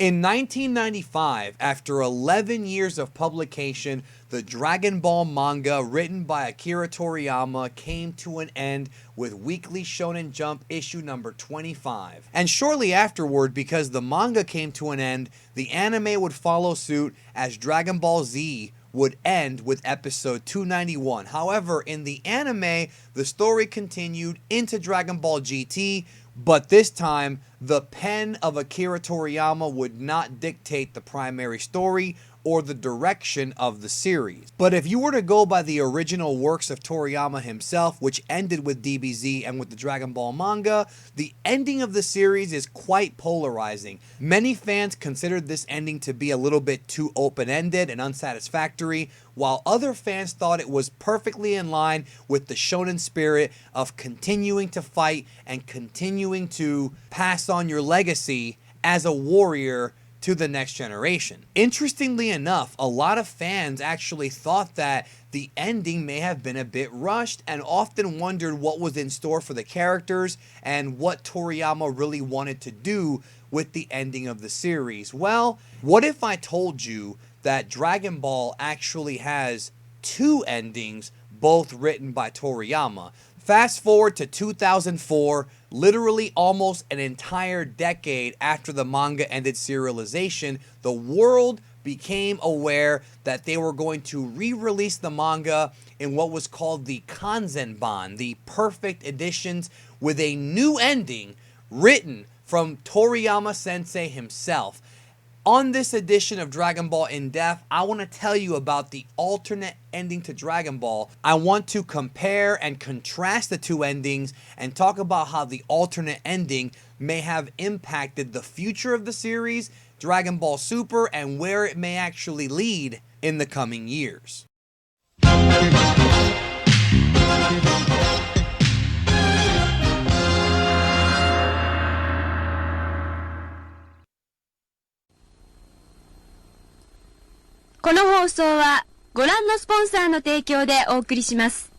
In 1995, after 11 years of publication, the Dragon Ball manga written by Akira Toriyama came to an end with Weekly Shonen Jump issue number 25. And shortly afterward, because the manga came to an end, the anime would follow suit as Dragon Ball Z would end with episode 291. However, in the anime, the story continued into Dragon Ball GT, but this time, the pen of Akira Toriyama would not dictate the primary story or the direction of the series. But if you were to go by the original works of Toriyama himself, which ended with DBZ and with the Dragon Ball manga, the ending of the series is quite polarizing. Many fans considered this ending to be a little bit too open-ended and unsatisfactory, while other fans thought it was perfectly in line with the shonen spirit of continuing to fight and continuing to pass on your legacy as a warrior to the next generation. Interestingly enough, a lot of fans actually thought that the ending may have been a bit rushed and often wondered what was in store for the characters and what Toriyama really wanted to do with the ending of the series. Well, what if I told you that Dragon Ball actually has two endings, both written by Toriyama? Fast forward to 2004, literally almost an entire decade after the manga ended serialization, the world became aware that they were going to re-release the manga in what was called the Kanzenban, the perfect editions, with a new ending written from Toriyama Sensei himself. On this edition of Dragon Ball In Depth, I want to tell you about the alternate ending to Dragon Ball. I want to compare and contrast the two endings and talk about how the alternate ending may have impacted the future of the series, Dragon Ball Super, and where it may actually lead in the coming years. この放送はご覧のスポンサーの提供でお送りします。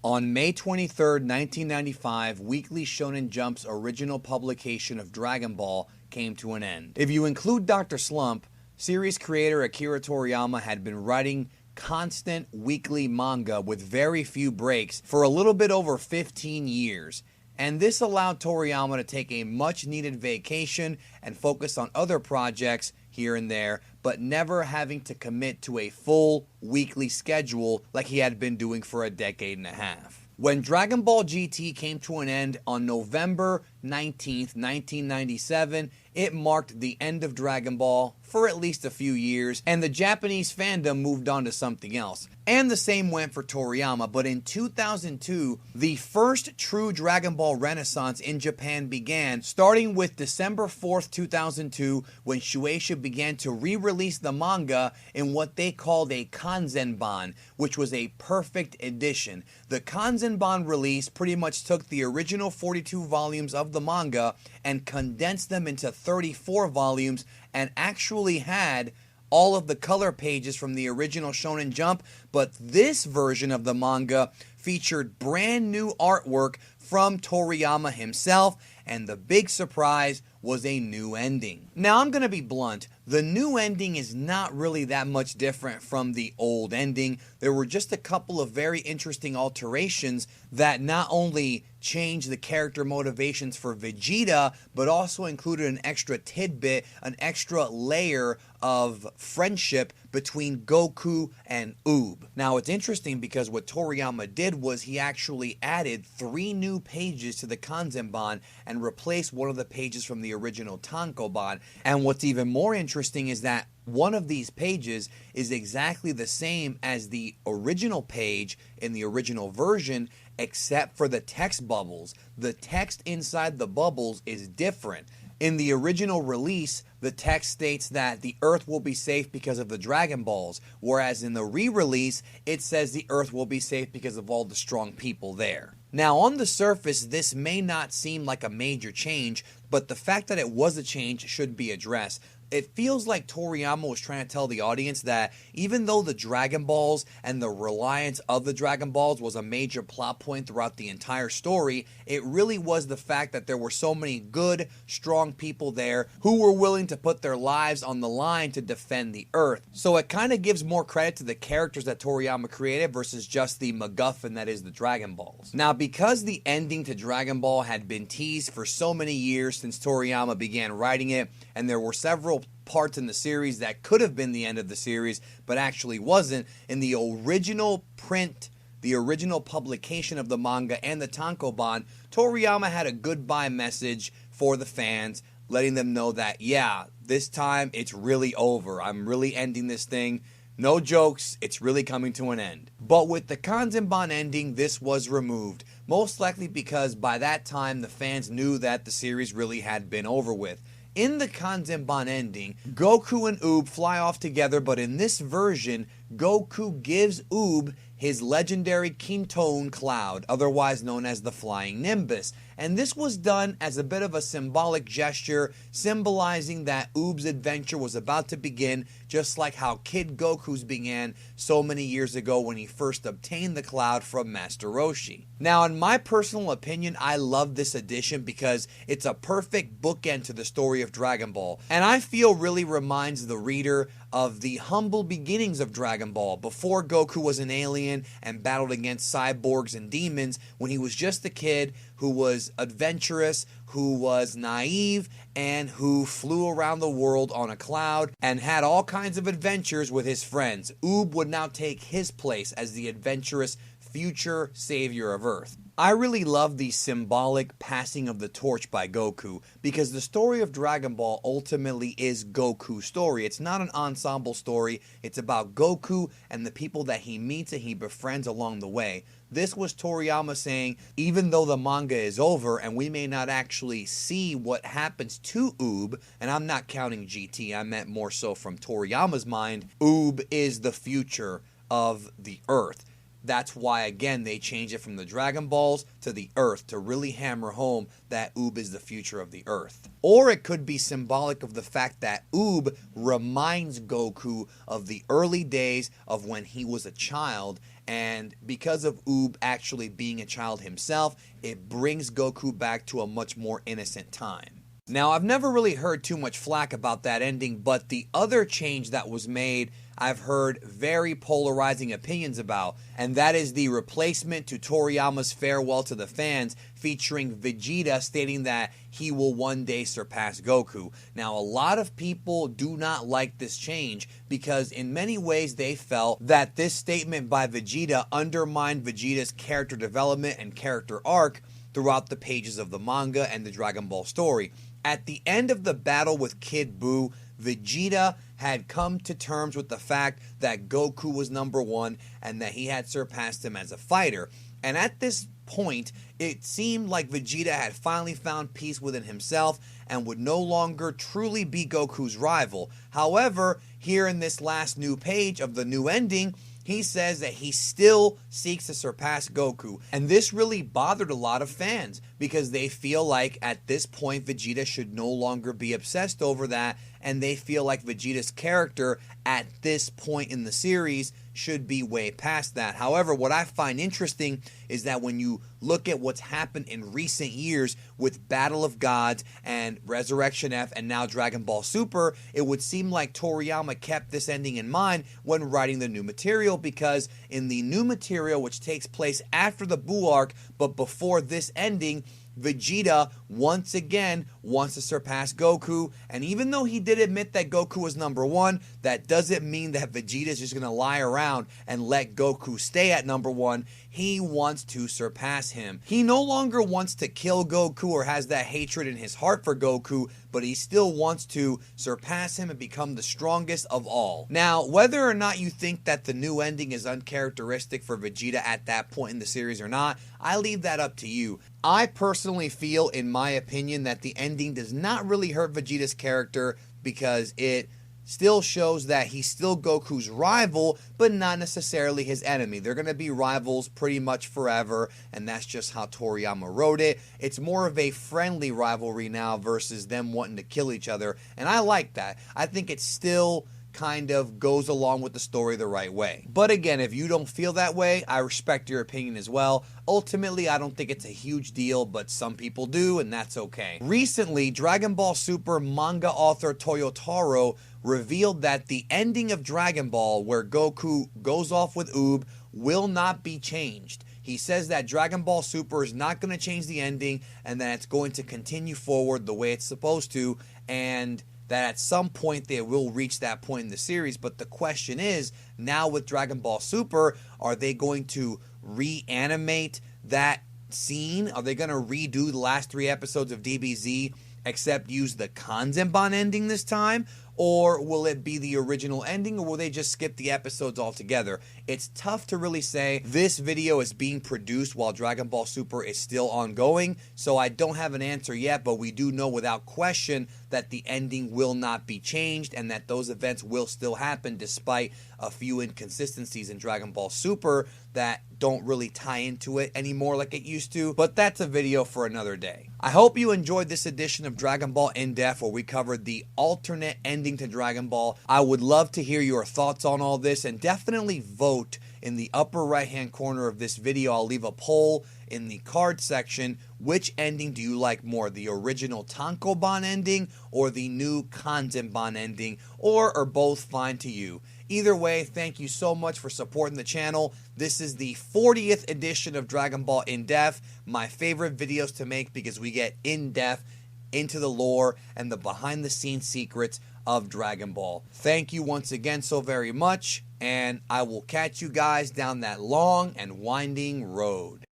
On May 23rd, 1995, Weekly Shonen Jump's original publication of Dragon Ball came to an end. If you include Dr. Slump, series creator Akira Toriyama had been writing constant weekly manga with very few breaks for a little bit over 15 years. And this allowed Toriyama to take a much-needed vacation and focus on other projects here and there, but never having to commit to a full weekly schedule like he had been doing for a decade and a half. When Dragon Ball GT came to an end on November 19th, 1997, it marked the end of Dragon Ball for at least a few years, and the Japanese fandom moved on to something else. And the same went for Toriyama, but in 2002, the first true Dragon Ball renaissance in Japan began, starting with December 4th, 2002, when Shueisha began to re-release the manga in what they called a Kanzenban, which was a perfect edition. The Kanzenban release pretty much took the original 42 volumes of the manga and condensed them into 34 volumes and actually had all of the color pages from the original Shonen Jump, but this version of the manga featured brand new artwork from Toriyama himself, and the big surprise was a new ending. Now, I'm going to be blunt. The new ending is not really that much different from the old ending. There were just a couple of very interesting alterations that not only changed the character motivations for Vegeta, but also included an extra tidbit, an extra layer of friendship between Goku and Uub. Now, it's interesting because what Toriyama did was he actually added 3 new pages to the Kanzenban and replaced one of the pages from the original Tankoban. And what's even more interesting is that one of these pages is exactly the same as the original page in the original version, except for the text bubbles. The text inside the bubbles is different. In the original release, the text states that the Earth will be safe because of the Dragon Balls, whereas in the re-release, it says the Earth will be safe because of all the strong people there. Now, on the surface, this may not seem like a major change, but the fact that it was a change should be addressed. it feels like Toriyama was trying to tell the audience that even though the Dragon Balls and the reliance of the Dragon Balls was a major plot point throughout the entire story, it really was the fact that there were so many good, strong people there who were willing to put their lives on the line to defend the Earth. So it kind of gives more credit to the characters that Toriyama created versus just the MacGuffin that is the Dragon Balls. Now, because the ending to Dragon Ball had been teased for so many years since Toriyama began writing it, and there were several parts in the series that could have been the end of the series, but actually wasn't, in the original print, the original publication of the manga and the tankobon, Toriyama had a goodbye message for the fans, letting them know that, yeah, this time it's really over. I'm really ending this thing. No jokes, it's really coming to an end. But with the Kanzenban ending, this was removed, most likely because by that time the fans knew that the series really had been over with. In the Kanzenban ending, Goku and Uub fly off together, but in this version, Goku gives Uub his legendary Kintoon cloud, otherwise known as the Flying Nimbus. And this was done as a bit of a symbolic gesture, symbolizing that Uub's adventure was about to begin, just like how Kid Goku's began so many years ago when he first obtained the cloud from Master Roshi. Now, in my personal opinion, I love this addition because it's a perfect bookend to the story of Dragon Ball, and I feel really reminds the reader of the humble beginnings of Dragon Ball before Goku was an alien and battled against cyborgs and demons, when he was just a kid who was adventurous, who was naive, and who flew around the world on a cloud and had all kinds of adventures with his friends. Uub would now take his place as the adventurous future savior of Earth. I really love the symbolic passing of the torch by Goku, because the story of Dragon Ball ultimately is Goku's story. It's not an ensemble story. It's about Goku and the people that he meets and he befriends along the way. This was Toriyama saying, even though the manga is over and we may not actually see what happens to Uub, and I'm not counting GT, I meant more so from Toriyama's mind, Uub is the future of the Earth. That's why, again, they changed it from the Dragon Balls to the Earth to really hammer home that Uub is the future of the Earth. Or it could be symbolic of the fact that Uub reminds Goku of the early days of when he was a child, and because of Uub actually being a child himself, it brings Goku back to a much more innocent time. Now, I've never really heard too much flack about that ending, but the other change that was made, I've heard very polarizing opinions about, and that is the replacement to Toriyama's farewell to the fans, featuring Vegeta stating that he will one day surpass Goku. Now, a lot of people do not like this change because in many ways they felt that this statement by Vegeta undermined Vegeta's character development and character arc throughout the pages of the manga and the Dragon Ball story. At the end of the battle with Kid Buu, Vegeta had come to terms with the fact that Goku was number one and that he had surpassed him as a fighter. And at this point, it seemed like Vegeta had finally found peace within himself and would no longer truly be Goku's rival. However, here in this last new page of the new ending, he says that he still seeks to surpass Goku. And this really bothered a lot of fans because they feel like at this point Vegeta should no longer be obsessed over that, and they feel like Vegeta's character at this point in the series should be way past that. However, what I find interesting is that when you look at what's happened in recent years with Battle of Gods and Resurrection F and now Dragon Ball Super, it would seem like Toriyama kept this ending in mind when writing the new material, because in the new material, which takes place after the Buu arc but before this ending, Vegeta once again wants to surpass Goku, and even though he did admit that Goku was number one, that doesn't mean that Vegeta is just going to lie around and let Goku stay at number one. He wants to surpass him. He no longer wants to kill Goku or has that hatred in his heart for Goku, but he still wants to surpass him and become the strongest of all. Now, whether or not you think that the new ending is uncharacteristic for Vegeta at that point in the series or not, I leave that up to you. I personally feel, in my opinion, that the ending does not really hurt Vegeta's character because it still shows that he's still Goku's rival, but not necessarily his enemy. They're going to be rivals pretty much forever, and that's just how Toriyama wrote it. It's more of a friendly rivalry now versus them wanting to kill each other, and I like that. I think it still kind of goes along with the story the right way. But again, if you don't feel that way, I respect your opinion as well. Ultimately, I don't think it's a huge deal, but some people do, and that's okay. Recently, Dragon Ball Super manga author Toyotaro revealed that the ending of Dragon Ball, where Goku goes off with Uub, will not be changed. He says that Dragon Ball Super is not going to change the ending, and that it's going to continue forward the way it's supposed to, and that at some point they will reach that point in the series. But the question is, now with Dragon Ball Super, are they going to reanimate that scene? Are they going to redo the last 3 episodes of DBZ except use the Kanzenban ending this time? Or will it be the original ending, or will they just skip the episodes altogether? It's tough to really say. This video is being produced while Dragon Ball Super is still ongoing, so I don't have an answer yet, but we do know without question that the ending will not be changed and that those events will still happen despite a few inconsistencies in Dragon Ball Super that don't really tie into it anymore like it used to, but that's a video for another day. I hope you enjoyed this edition of Dragon Ball In Depth, where we covered the alternate ending to Dragon Ball. I would love to hear your thoughts on all this, and definitely vote in the upper right hand corner of this video. I'll leave a poll in the card section. Which ending do you like more, the original Tankoban ending or the new Kanzenban ending, or are both fine to you? Either way, thank you so much for supporting the channel. This is the 40th edition of Dragon Ball In Depth, my favorite videos to make because we get in depth into the lore and the behind the scenes secrets of Dragon Ball. Thank you once again so very much, and I will catch you guys down that long and winding road.